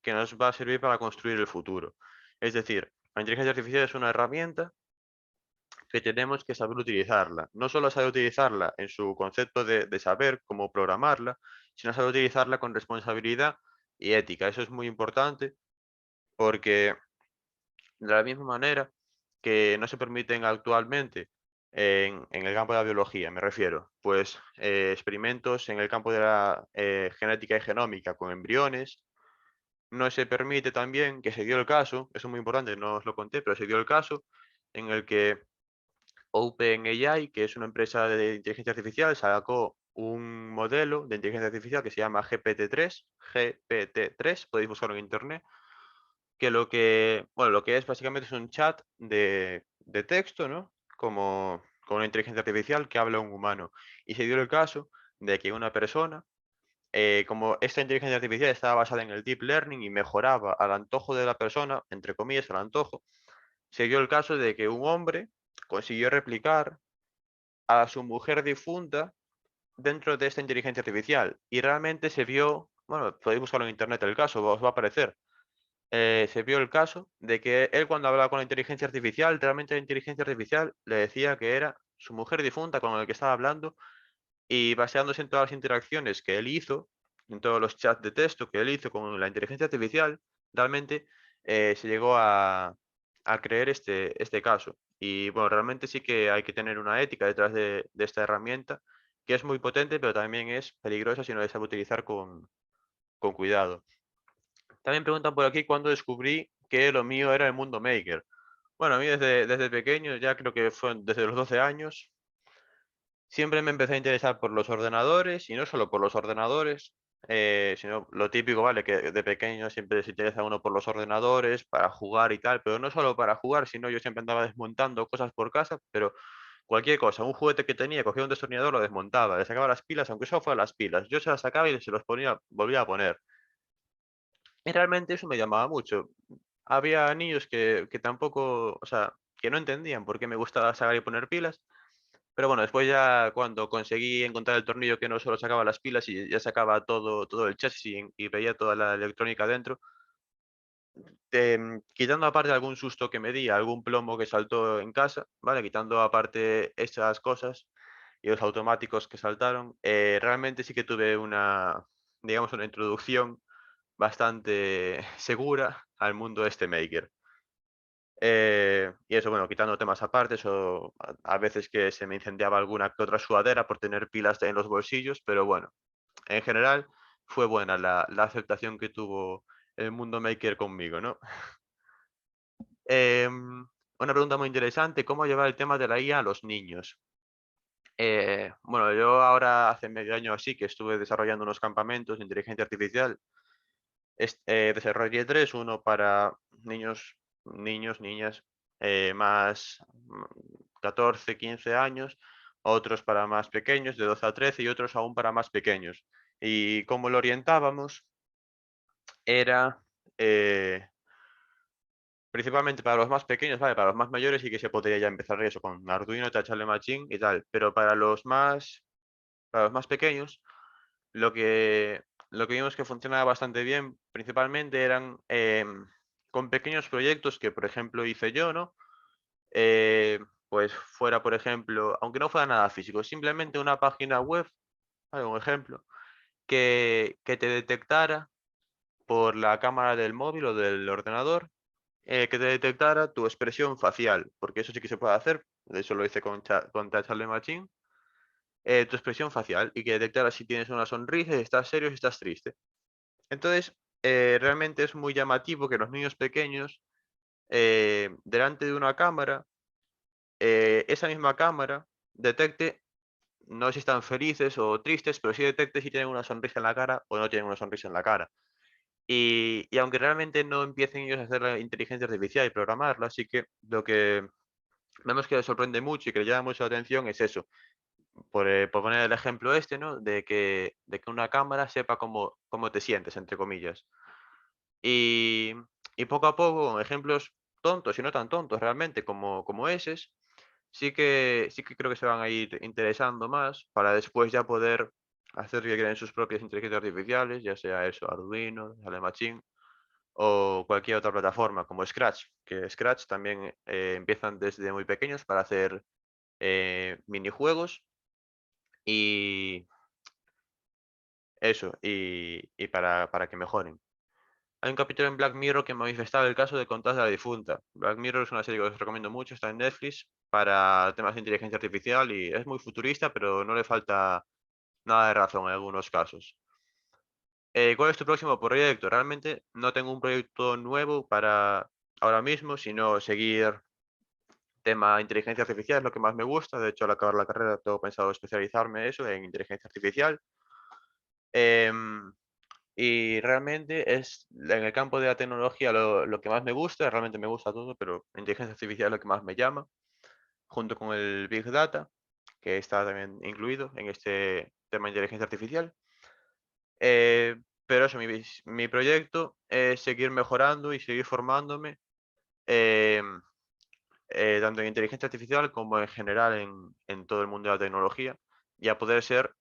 que nos va a servir para construir el futuro. Es decir, la inteligencia artificial es una herramienta que tenemos que saber utilizarla. No solo saber utilizarla en su concepto de saber cómo programarla, sino saber utilizarla con responsabilidad y ética. Eso es muy importante porque de la misma manera que no se permiten actualmente en el campo de la biología, me refiero, pues experimentos en el campo de la genética y genómica con embriones, no se permite también, que se dio el caso, eso es muy importante, no os lo conté, pero se dio el caso en el que OpenAI, que es una empresa de inteligencia artificial, sacó un modelo de inteligencia artificial que se llama GPT-3, podéis buscarlo en internet, que bueno, lo que es básicamente es un chat de texto, ¿no? Como con una inteligencia artificial que habla un humano. Y se dio el caso de que una persona, como esta inteligencia artificial estaba basada en el deep learning y mejoraba al antojo de la persona, entre comillas, al antojo, se dio el caso de que un hombre consiguió replicar a su mujer difunta dentro de esta inteligencia artificial. Y realmente se vio, bueno, podéis buscarlo en internet el caso, os va a aparecer. Se vio el caso de que él cuando hablaba con la inteligencia artificial, realmente la inteligencia artificial le decía que era su mujer difunta con la que estaba hablando y basándose en todas las interacciones que él hizo, en todos los chats de texto que él hizo con la inteligencia artificial, realmente se llegó a creer este caso. Y bueno, realmente sí que hay que tener una ética detrás de esta herramienta, que es muy potente, pero también es peligrosa si no la sabe utilizar con cuidado. También preguntan por aquí cuándo descubrí que lo mío era el mundo maker. Bueno, a mí desde pequeño, ya creo que fue desde los 12 años, siempre me empecé a interesar por los ordenadores y no solo por los ordenadores, sino lo típico, ¿vale? Que de pequeño siempre se interesa uno por los ordenadores, para jugar y tal, pero no solo para jugar, sino yo siempre andaba desmontando cosas por casa, pero cualquier cosa, un juguete que tenía, cogía un destornillador, lo desmontaba, le sacaba las pilas, aunque solo fueran las pilas, yo se las sacaba y se los ponía, volvía a poner. Y realmente eso me llamaba mucho. Había niños que tampoco, o sea, que no entendían por qué me gustaba sacar y poner pilas, pero bueno, después ya cuando conseguí encontrar el tornillo que no solo sacaba las pilas y ya sacaba todo el chasis y veía toda la electrónica dentro, quitando aparte algún susto que me di, algún plomo que saltó en casa, ¿vale? Quitando aparte esas cosas y los automáticos que saltaron, realmente sí que tuve una, digamos, una introducción bastante segura al mundo este maker. Y eso, bueno, quitando temas aparte, eso a veces que se me incendiaba alguna que otra sudadera por tener pilas en los bolsillos, pero bueno, en general fue buena la aceptación que tuvo el mundo maker conmigo, ¿no? Una pregunta muy interesante, ¿cómo llevar el tema de la IA a los niños? Bueno, yo ahora hace medio año así que estuve desarrollando unos campamentos de inteligencia artificial. Desarrollé 3, uno para niñas más 14, 15 años, otros para más pequeños, de 12 a 13, y otros aún para más pequeños. Y cómo lo orientábamos era principalmente para los más pequeños, ¿vale? Para los más mayores sí que se podría ya empezar eso con Arduino, Tachale Machine y tal, pero para los más pequeños, lo que lo que vimos que funcionaba bastante bien, principalmente eran con pequeños proyectos que, por ejemplo, hice yo, ¿no? Pues fuera, por ejemplo, aunque no fuera nada físico, simplemente una página web, ¿vale? Un ejemplo, que te detectara por la cámara del móvil o del ordenador, que te detectara tu expresión facial, porque eso sí que se puede hacer, de hecho lo hice con Touch Machine, tu expresión facial y que detectara si tienes una sonrisa, si estás serio, si estás triste. Entonces, realmente es muy llamativo que los niños pequeños, delante de una cámara, esa misma cámara detecte, no sé si están felices o tristes, pero sí detecte si tienen una sonrisa en la cara o no tienen una sonrisa en la cara. Y aunque realmente no empiecen ellos a hacer la inteligencia artificial y programarla, sí que lo que vemos que les sorprende mucho y que le llama mucho la atención es eso. Por poner el ejemplo este, ¿no? De que una cámara sepa cómo te sientes, entre comillas. Y, y poco a poco, con ejemplos tontos y no tan tontos realmente como eses, sí que creo que se van a ir interesando más para después ya poder hacer que creen sus propias inteligencias artificiales, ya sea eso, Arduino, Machine o cualquier otra plataforma como Scratch, que Scratch también empiezan desde muy pequeños para hacer minijuegos y eso, y para que mejoren. Hay un capítulo en Black Mirror que manifestaba el caso de Contas de la difunta. Black Mirror es una serie que os recomiendo mucho, está en Netflix para temas de inteligencia artificial y es muy futurista, pero no le falta nada de razón en algunos casos. ¿Cuál es tu próximo proyecto? Realmente no tengo un proyecto nuevo para ahora mismo, sino seguir tema inteligencia artificial, es lo que más me gusta. De hecho, al acabar la carrera tengo pensado especializarme eso en inteligencia artificial. Em, Y realmente es en el campo de la tecnología lo que más me gusta, realmente me gusta todo, pero la inteligencia artificial es lo que más me llama, junto con el Big Data, que está también incluido en este tema de inteligencia artificial. Eh, pero eso, mi proyecto es seguir mejorando y seguir formándome, em, tanto en inteligencia artificial como en general en todo el mundo de la tecnología, y a poder ser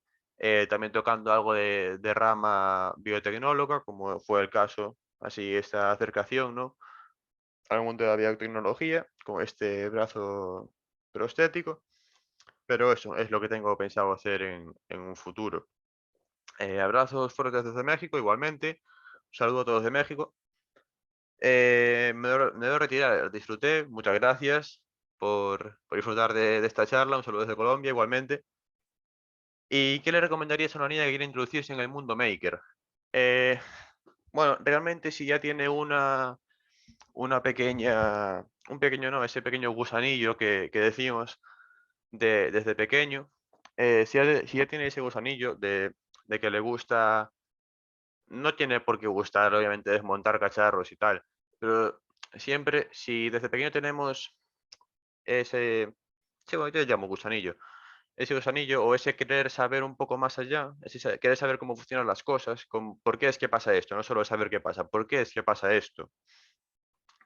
también tocando algo de rama biotecnóloga, como fue el caso, así esta acercación, ¿no? Al mundo de la biotecnología, con este brazo prostético, pero eso es lo que tengo pensado hacer en un futuro. Abrazos fuertes desde México, igualmente. Un saludo a todos de México. Me debo retirar, disfruté, muchas gracias por disfrutar de esta charla, un saludo desde Colombia igualmente. ¿Y qué le recomendarías a una niña que quiere introducirse en el mundo maker? Eh, bueno, realmente si ya tiene una pequeña, un pequeño, no, ese pequeño gusanillo que decimos desde pequeño, si ya tiene ese gusanillo de que le gusta, no tiene por qué gustar, obviamente, desmontar cacharros y tal, pero siempre, si desde pequeño tenemos ese, sí, bueno, yo le llamo gusanillo, ese gusanillo o ese querer saber un poco más allá, querer saber cómo funcionan las cosas, por qué es que pasa esto, no solo saber qué pasa, por qué es que pasa esto.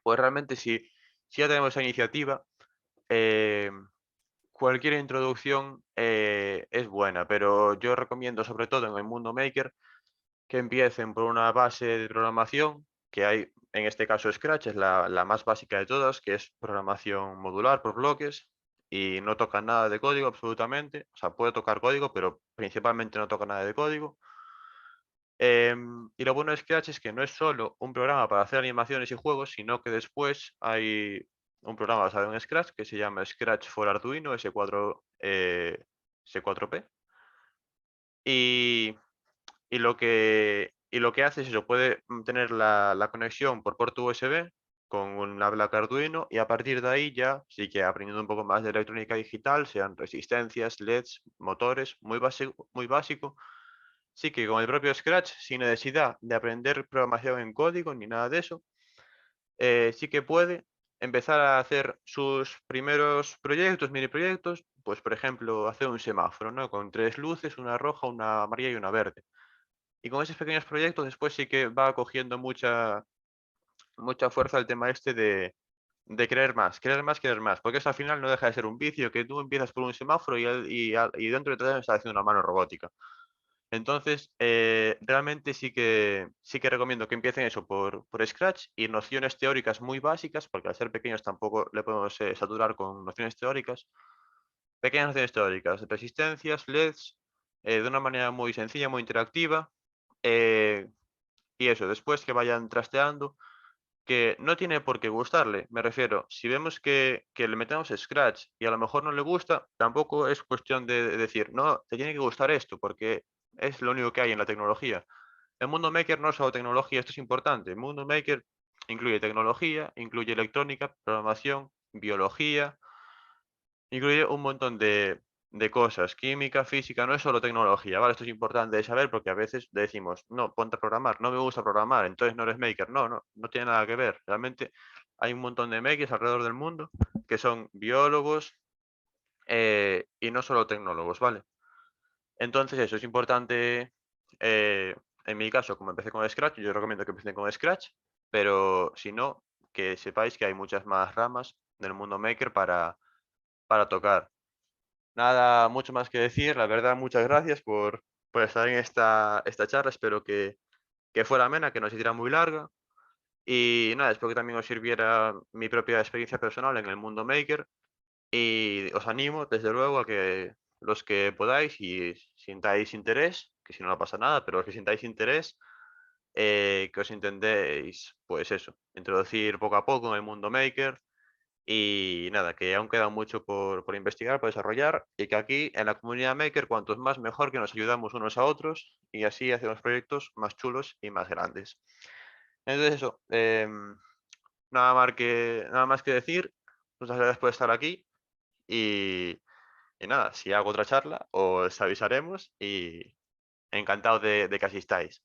Pues realmente si ya tenemos esa iniciativa, eh, cualquier introducción es buena, pero yo recomiendo sobre todo en el mundo maker que empiecen por una base de programación, que hay, en este caso Scratch, es la más básica de todas, que es programación modular por bloques y no toca nada de código absolutamente. O sea, puede tocar código, pero principalmente no toca nada de código. Y lo bueno de Scratch es que no es solo un programa para hacer animaciones y juegos, sino que después hay un programa basado en Scratch que se llama Scratch for Arduino S4P. Y y lo que hace es eso, puede tener la conexión por puerto USB con una placa Arduino y a partir de ahí ya sí que aprendiendo un poco más de electrónica digital, sean resistencias, LEDs, motores, muy básico. Sí que con el propio Scratch, sin necesidad de aprender programación en código ni nada de eso, sí que puede empezar a hacer sus primeros proyectos, mini proyectos, pues por ejemplo, hacer un semáforo, ¿no? Con tres luces, una roja, una amarilla y una verde. Y con esos pequeños proyectos después sí que va cogiendo mucha fuerza el tema este de querer más, querer más, querer más, porque eso al final no deja de ser un vicio, que tú empiezas por un semáforo y dentro de todo estás haciendo una mano robótica. Entonces, realmente sí que recomiendo que empiecen eso por Scratch y nociones teóricas muy básicas, porque al ser pequeños tampoco le podemos saturar con nociones teóricas. Pequeñas nociones teóricas, resistencias, LEDs, de una manera muy sencilla, muy interactiva. eh, y eso, después que vayan trasteando, que no tiene por qué gustarle. Me refiero, si vemos que le metemos Scratch y a lo mejor no le gusta, tampoco es cuestión de decir, no, te tiene que gustar esto, porque es lo único que hay en la tecnología. El mundo maker no es solo tecnología, esto es importante. El mundo maker incluye tecnología, incluye electrónica, programación, biología, incluye un montón de cosas. Química, física, no es solo tecnología, ¿vale? Esto es importante de saber porque a veces decimos, no, ponte a programar, no me gusta programar, entonces no eres maker. No, no, no tiene nada que ver. Realmente hay un montón de makers alrededor del mundo que son biólogos y no solo tecnólogos, ¿vale? Entonces eso es importante. eh, en mi caso, como empecé con Scratch, yo recomiendo que empiecen con Scratch, pero si no, que sepáis que hay muchas más ramas del mundo maker para tocar. Nada mucho más que decir, la verdad, muchas gracias por estar en esta charla. Espero que fuera amena, que no se hiciera muy larga. Y nada, espero que también os sirviera mi propia experiencia personal en el mundo maker. Y os animo, desde luego, a que los que podáis y sintáis interés, que si no, no pasa nada, pero los que sintáis interés, que os intentéis, pues eso, introducir poco a poco en el mundo maker. Y nada, que aún queda mucho por investigar, por desarrollar, y que aquí en la comunidad maker, cuantos más mejor, que nos ayudamos unos a otros y así hacemos proyectos más chulos y más grandes. Entonces eso, nada más que decir. Muchas gracias por estar aquí y, y nada, si hago otra charla os avisaremos y encantado de que asistáis.